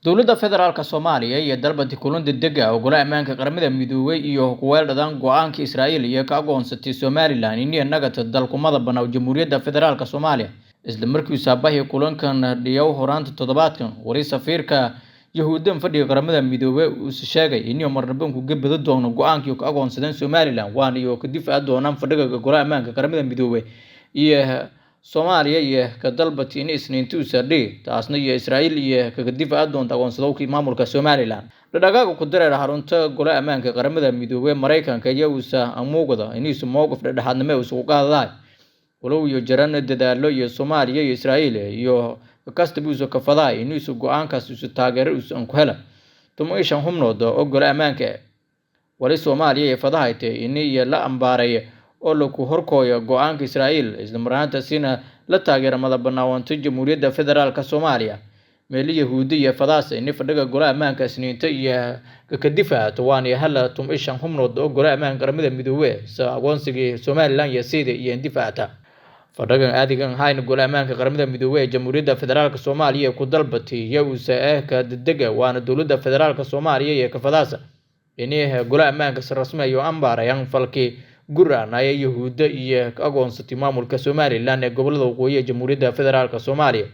dowladda federaalka Soomaaliya iyo dalbadii kulan degdeg ah oo golaha ammaanka qaramada midoobay iyo kuweel dhadan go'aanka Israa'iil iyo ka aqoonsatay Somaliland inay nagata dalkumada banaaw jamhuuriyadda federaalka Soomaaliya isla markii saabahii kulankan dhiyaw horaanta toddobaadkan wari safiirka Yahuudan fadhiga qaramada midoobay uu sheegay inay marnaba ku gabado doono go'aankii ka aqoonsadeen Somaliland waan iyo ka difaac doonaan fadhiga golaha ammaanka qaramada midoobay iyo Soomaaliya iyo ka dalbatay in Isniinta u saadhay taasna iyo Israa'iil iyo ka difaac doonta aqoonsadowkii maamulka Somaliland dhaqaaqa ku dareera xarunta golaha ammaanka qaramada midoobay Mareykanka iyo uusa amuugada inay mowqif dhexdhexaadnimo uu qaadaday walow iyo jaran dadaalo iyo Soomaaliya iyo Israa'iil iyo kastaba uu ka faday inuu go'aankaas uu taageero uu ku helo tumayshan humnood oo golaha ammaanka wali Soomaaliya ay fadahaytay inay la ambaaray oo lagu horkooyo go'aanka Israa'iil isla markaana sina la taageero madax banaanida jamhuuriyadda federaalka Soomaaliya meel Yahuudi iyo fadaas in fadhiga golaha ammaanka Isniinta iyo ka difaacato waan hal tumayshan humnood oo golaha ammaanka qaramada midoobay aqoonsiga Somaliland iyo sida iyo difaacata fadhigan aadigan hayna golaha ammaanka qaramada midoobay ee jamhuuriyadda federaalka Soomaaliya ku dalbatay Yahuuda ka degdega waana dowladda federaalka Soomaaliya iyo ka fadaasa inay golaha ammaanka si rasmi ah iyo ambaarayaan falkii guraanaya Yahuuda iyo aqoonsatay maamulka Somaliland ee gobolada waqooyi ee jamhuuriyadda federaalka Soomaaliya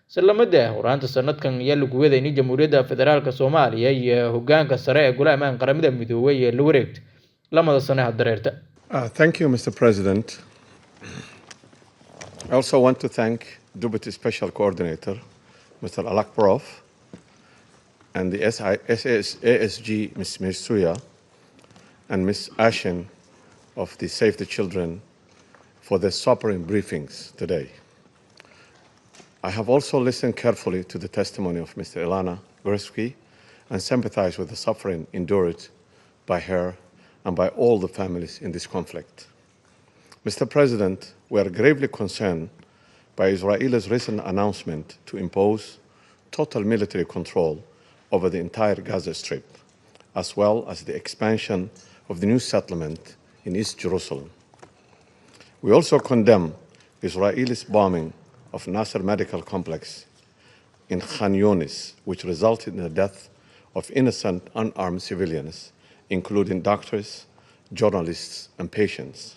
salaamada horaanta sanadkan ayaa lagu waday in jamhuuriyadda federaalka Soomaaliya iyo hoggaanka sare ee golaha ammaanka qaramada midoobay ee la wareegtay lamada sano hadeerta. Thank you, Mr. President. I also want to thank Deputy Special Coordinator, Mr. Alak Prof, and the ASG, Ms. Mirsuya, and Ms. Ashen of the Save the Children for their sobering briefings today. I have also listened carefully to the testimony of Mr. Ilana Gursky and sympathize with the suffering endured by her and by all the families in this conflict. Mr. President, we are gravely concerned by Israel's recent announcement to impose total military control over the entire Gaza Strip, as well as the expansion of the new settlement in East Jerusalem. We also condemn Israel's bombing of Nasser Medical Complex in Khan Yunis, which resulted in the death of innocent unarmed civilians, including doctors, journalists, and patients.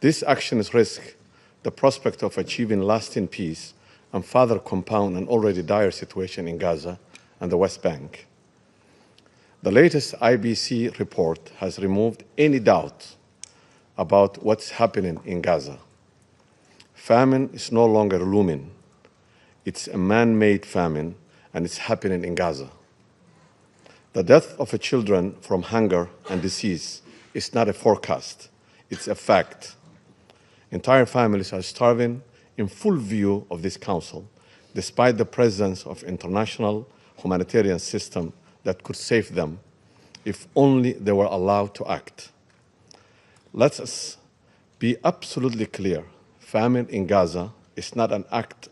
These actions risk the prospect of achieving lasting peace and further compound an already dire situation in Gaza and the West Bank. The latest IBC report has removed any doubt about what's happening in Gaza. Famine is no longer looming. It's a man-made famine, and it's happening in Gaza. The death of children from hunger and disease is not a forecast, it's a fact. Entire families are starving in full view of this council, despite the presence of international humanitarian system that could save them if only they were allowed to act. Let us be absolutely clear. Famine in Gaza is not an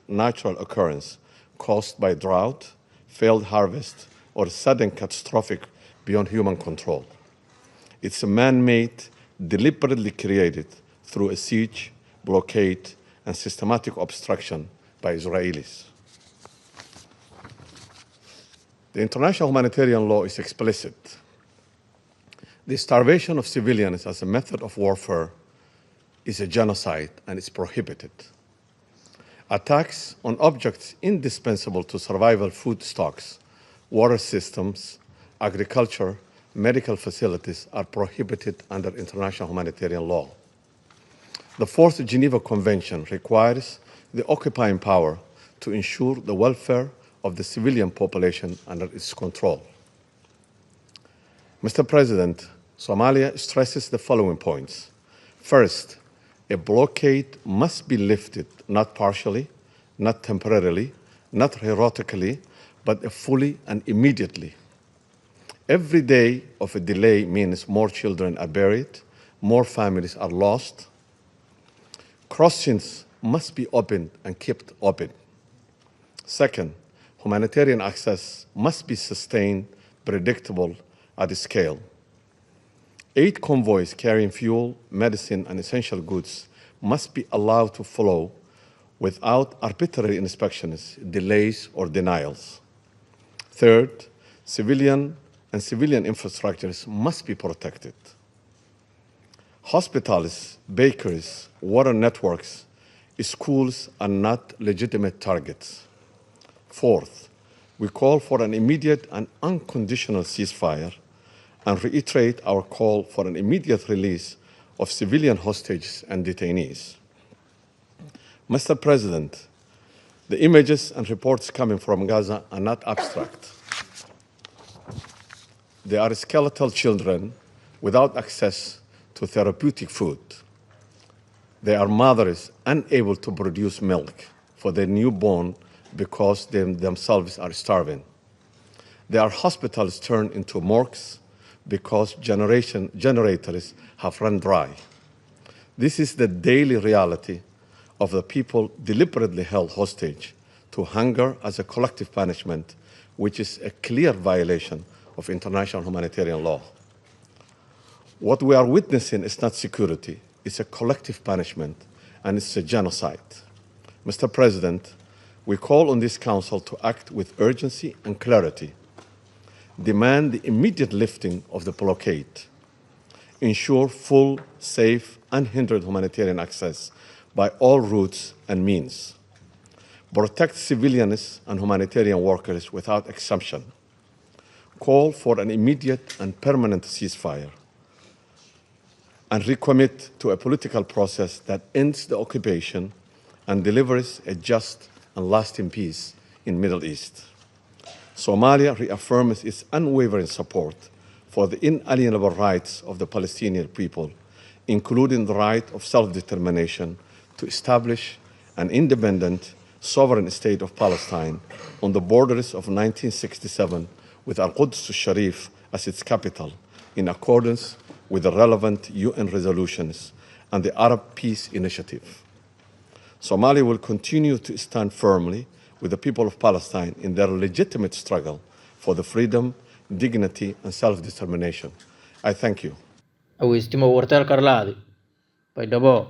natural occurrence caused by drought, failed harvest, or sudden catastrophic beyond human control. It's a man-made, deliberately created through a siege, blockade, and systematic obstruction by Israelis. The international humanitarian law is explicit. The starvation of civilians as a method of warfare is a genocide and is prohibited. Attacks on objects indispensable to survival, food stocks, water systems, agriculture, medical facilities are prohibited under international humanitarian law. The Fourth Geneva Convention requires the occupying power to ensure the welfare of the civilian population under its control. Mr. President, Somalia stresses the following points. First, a blockade must be lifted not partially, not temporarily, not heroically, but fully and immediately. Every day of a delay means more children are buried, more families are lost. Crossings must be opened and kept open. Second, humanitarian access must be sustained, predictable at scale. Aid convoys carrying fuel, medicine, and essential goods must be allowed to flow without arbitrary inspections, delays, or denials. Third, civilian infrastructures must be protected. Hospitals, bakeries, water networks, schools are not legitimate targets. Fourth, we call for an immediate and unconditional ceasefire and reiterate our call for an immediate release of civilian hostages and detainees. Mr. President, the images and reports coming from Gaza are not abstract. They are skeletal children without access to therapeutic food. They are mothers unable to produce milk for their newborn because they themselves are starving. They are hospitals turned into morgues because generators have run dry. This is the daily reality of the people deliberately held hostage to hunger as a collective punishment, which is a clear violation of international humanitarian law. What we are witnessing is not security, it's a collective punishment, and it's a genocide. Mr. President, we call on this Council to act with urgency and clarity, demand the immediate lifting of the blockade, ensure full, safe, unhindered humanitarian access by all routes and means, protect civilians and humanitarian workers without exception, call for an immediate and permanent ceasefire, and recommit to a political process that ends the occupation and delivers a just and lasting peace in Middle East. Somalia reaffirms its unwavering support for the inalienable rights of the Palestinian people, including the right of self-determination to establish an independent, sovereign state of Palestine on the borders of 1967 with Al-Quds al-Sharif as its capital, in accordance with the relevant UN resolutions and the Arab Peace Initiative. Somalia will continue to stand firmly with the people of Palestine in their legitimate struggle for the freedom, dignity, and self-determination. I thank you. Aweystimo warteel karlaadi. Baydhabo.